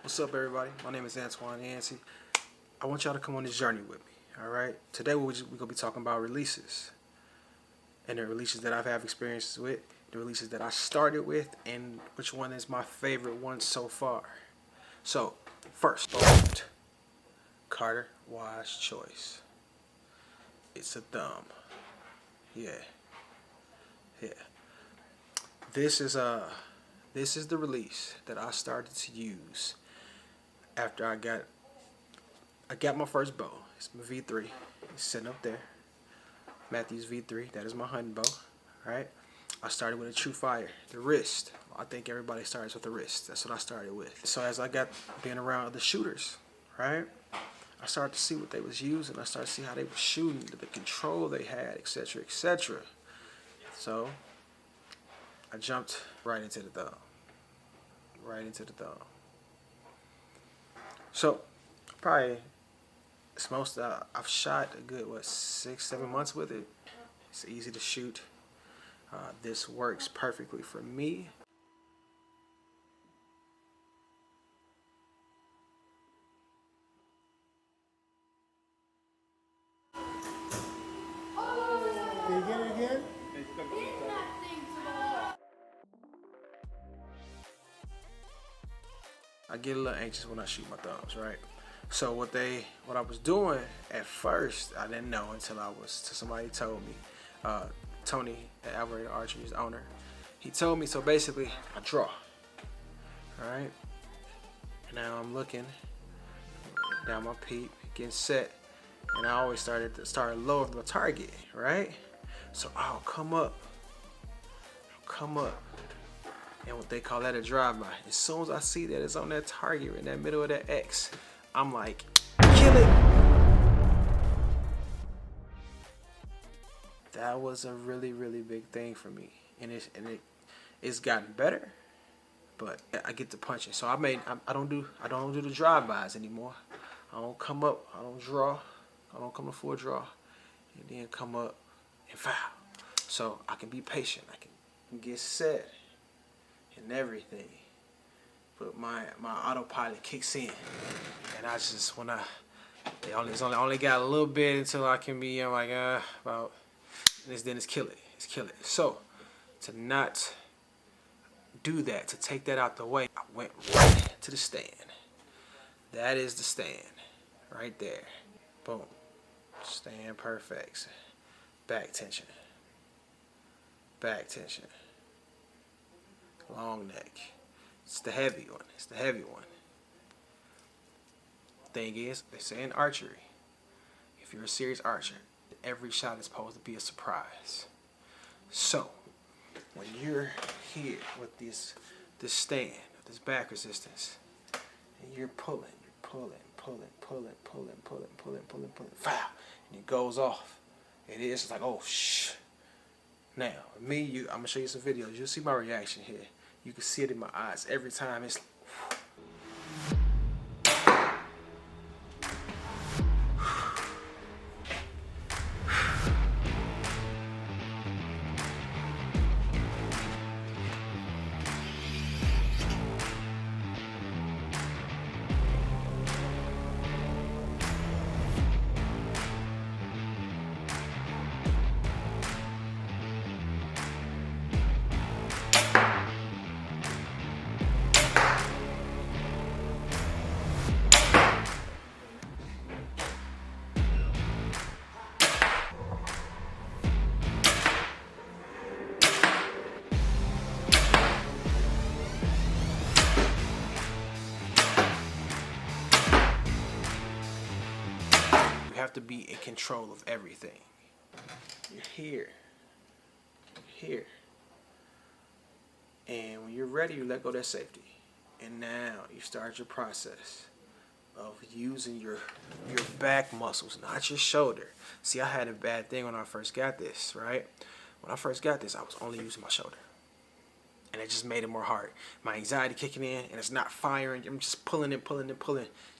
What's up, everybody? My name is Antoine Yancey. I want y'all to come on this journey with me, all right? Today we're going to be talking about releases, and the releases that I've had experiences with, the releases that I started with, and which one is my favorite one so far. So, first, Carter wise choice. It's a thumb. Yeah. This is the release that I started to use after I got my first bow. It's my V3. It's sitting up there. Mathews V3. That is my hunting bow. Right? I started with a Trufire. The wrist. I think everybody starts with the wrist. That's what I started with. So as I got being around other shooters, right? I started to see what they was using. I started to see how they were shooting, the control they had, etc., etc. So I jumped right into the thumb. So probably it's I've shot a good 6-7 months with it. It's easy to shoot. This works perfectly for me. Can you get it again? I get a little anxious when I shoot my thumbs, right? So what I was doing at first, I didn't know until somebody told me. Tony at Archery's owner, he told me. So basically, I draw. All right. And now I'm looking down my peep, getting set, and I always started low of the target, right? So I'll come up, and what they call that a drive-by. As soon as I see that it's on that target in that middle of that X, I'm like, kill it. That was a really, really big thing for me, and it's gotten better, but I get to punching. So I don't do the drive-bys anymore. I don't come up, I don't draw, I don't come to full draw, and then come up and foul. So I can be patient, I can get set and everything, but my autopilot kicks in, and I just it's only got a little bit until I can be like about. Then it's kill it. So to not do that, to take that out the way, I went right to the stand. That is the stand right there. Boom. Stan Perfex. Back tension. Long neck. It's the heavy one. Thing is, they say in archery, if you're a serious archer, every shot is supposed to be a surprise. So when you're here with this stand, this back resistance, and you're pulling, foul, and it goes off. It's like, oh shh. Now, I'm gonna show you some videos. You'll see my reaction here. You can see it in my eyes every time. It's you have to be in control of everything. You're here. And when you're ready, you let go of that safety. And now you start your process of using your back muscles, not your shoulder. See, I had a bad thing when I first got this, right? When I first got this, I was only using my shoulder. And it just made it more hard. My anxiety kicking in, and it's not firing. I'm just pulling,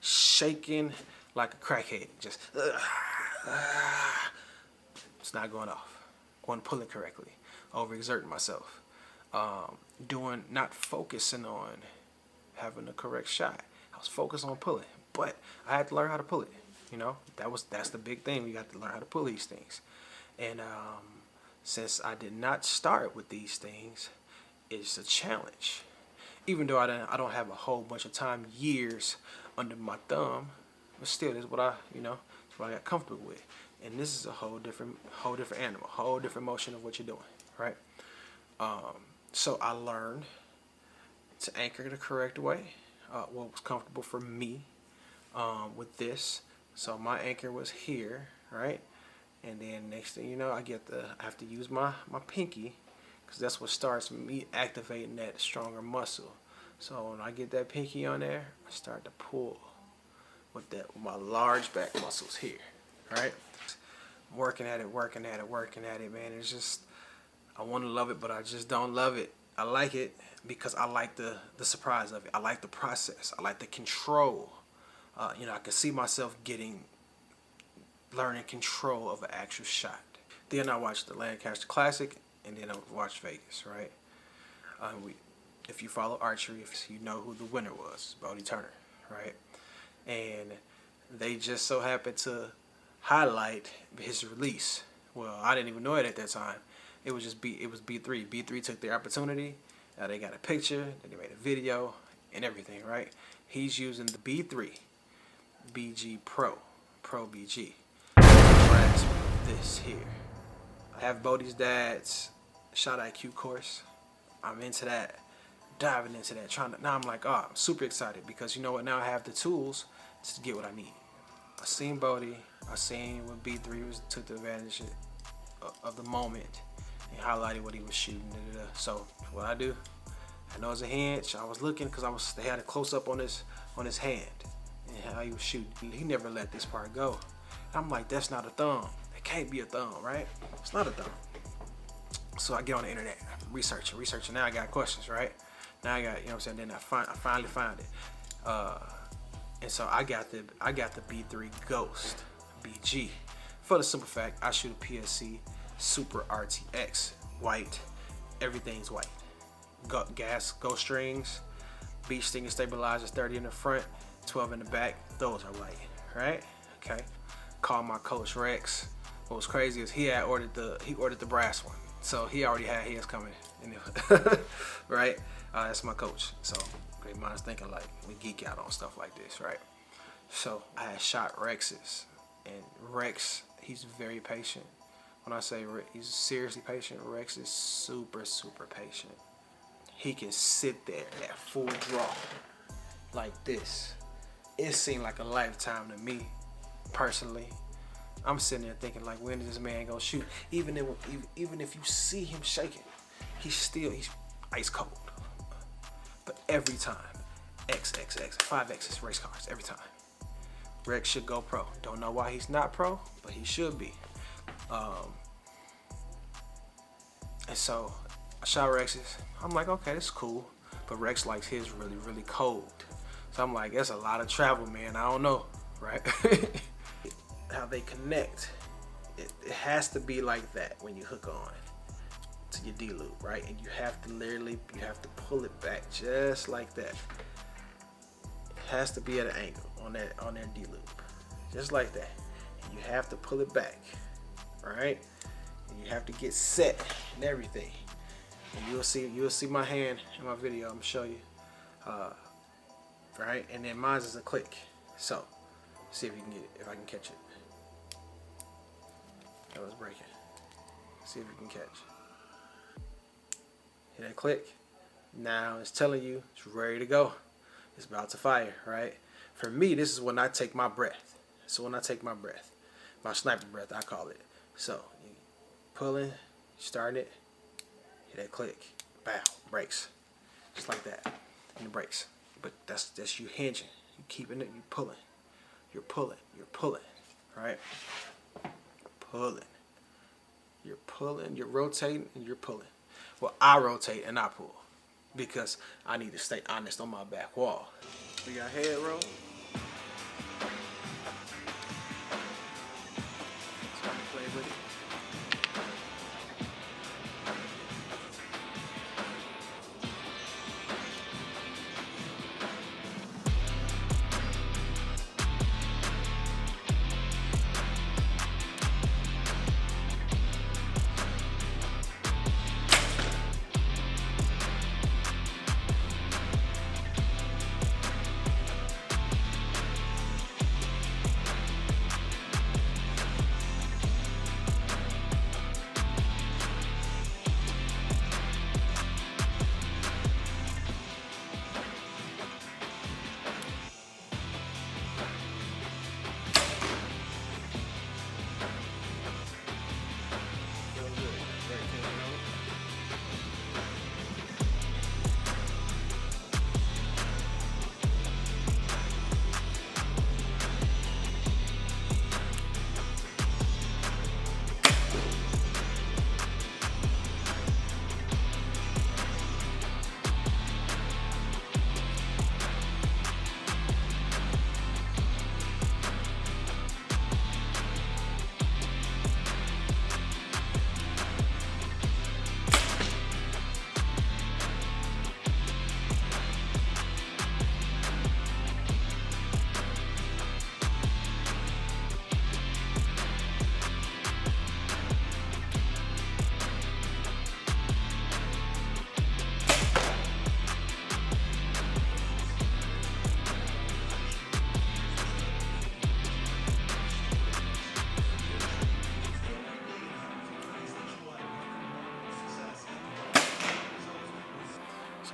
shaking like a crackhead. Just, it's not going off. Wasn't pulling correctly. Overexerting myself. Not focusing on having the correct shot. I was was focused on pulling, but I had to learn how to pull it. You know, that's the big thing. You got to learn how to pull these things. And since I did not start with these things, it's a challenge. Even though I don't have a whole bunch of time, years under my thumb, but still, this is what it's what I got comfortable with. And this is a whole different animal, whole different motion of what you're doing, right? So I learned to anchor the correct way, what was comfortable for me with this. So my anchor was here, right? And then next thing you know, I have to use my pinky, because that's what starts me activating that stronger muscle. So when I get that pinky on there, I start to pull with my large back muscles here, right? Working at it, man. It's just, I want to love it, but I just don't love it. I like it because I like the surprise of it. I like the process. I like the control. I can see myself learning control of an actual shot. Then I watched the Lancaster Classic, and then I watched Vegas, right? If you follow Archery, if you know who the winner was, Bodie Turner, right? And they just so happened to highlight his release. Well, I didn't even know it at that time. It was B3. B3 took their opportunity. They got a picture, they made a video, and everything, right? He's using the B3 BG Pro BG. Grasp this here. I have Bodie's dad's shot IQ course. I'm into that, diving into that, now I'm like, I'm super excited, because you know what, now I have the tools to get what I need. I seen Bodie, I seen what B3 took the advantage of the moment and highlighted what he was shooting. So what I do, I know it's a hinge. I was looking because they had a close up on his hand and how he was shooting. He never let this part go. And I'm like, that's not a thumb. It can't be a thumb, right? It's not a thumb. So I get on the internet, researching. Now I got questions, right? Now I got, you know what I'm saying? Then I finally find it. And so I got the B3 Ghost BG. For the simple fact, I shoot a PSE Supra RTX, white. Everything's white. Gas, ghost strings, beach stinging stabilizers, 30 in the front, 12 in the back. Those are white, right? Okay. Call my coach Rex. What was crazy is he ordered the brass one, so he already had his coming. Right? That's my coach. So great minds thinking alike. We geek out on stuff like this, right? So I had shot Rex's, and Rex, he's very patient. When I say he's seriously patient, Rex is super, super patient. He can sit there at full draw like this. It seemed like a lifetime to me, personally. I'm sitting there thinking, like, when is this man gonna shoot? Even if you see him shaking, he's ice cold. But every time, X, 5X's race cars, every time. Rex should go pro. Don't know why he's not pro, but he should be. And so I shot Rex's. I'm like, okay, this is cool. But Rex likes his really, really cold. So I'm like, that's a lot of travel, man. I don't know, right? How they connect, it has to be like that when you hook on to your D-loop, right? And you have to pull it back just like that. It has to be at an angle on that D-loop, just like that. And you have to pull it back, right? And you have to get set and everything. And you'll see my hand in my video. I'm gonna show you, right? And then mine is a click. So see if you can get it, if I can catch it. That was breaking. See if you can catch. Hit that click. Now it's telling you it's ready to go. It's about to fire, right? For me, this is when I take my breath. So when I take my breath, my sniper breath, I call it. So you pulling, starting it, hit that click, bow, brakes, just like that, and the brakes. But that's you hinging, you keeping it, you pulling, you're pulling, right? You're pulling, you're rotating, and you're pulling. Well, I rotate and I pull because I need to stay honest on my back wall. We got head roll. So I can play with it.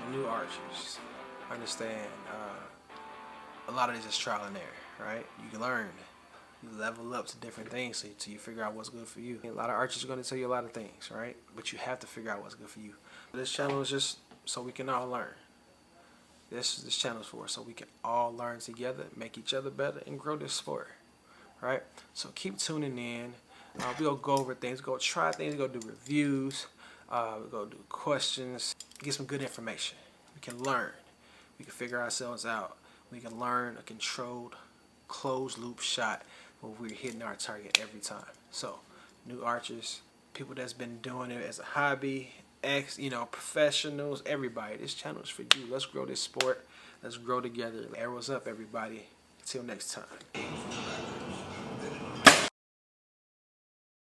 So new archers, understand a lot of this is trial and error, right? You can learn, you level up to different things till you figure out what's good for you. A lot of archers are going to tell you a lot of things, right? But you have to figure out what's good for you. This channel is just so we can all learn. This channel is for so we can all learn together, make each other better, and grow this sport, right? So keep tuning in. We'll go over things, go try things, go do reviews, we'll go do questions, get some good information. We can learn. We can figure ourselves out. We can learn a controlled, closed loop shot where we're hitting our target every time. So, new archers, people that's been doing it as a hobby, professionals, everybody. This channel is for you. Let's grow this sport. Let's grow together. Arrows up, everybody. Until next time.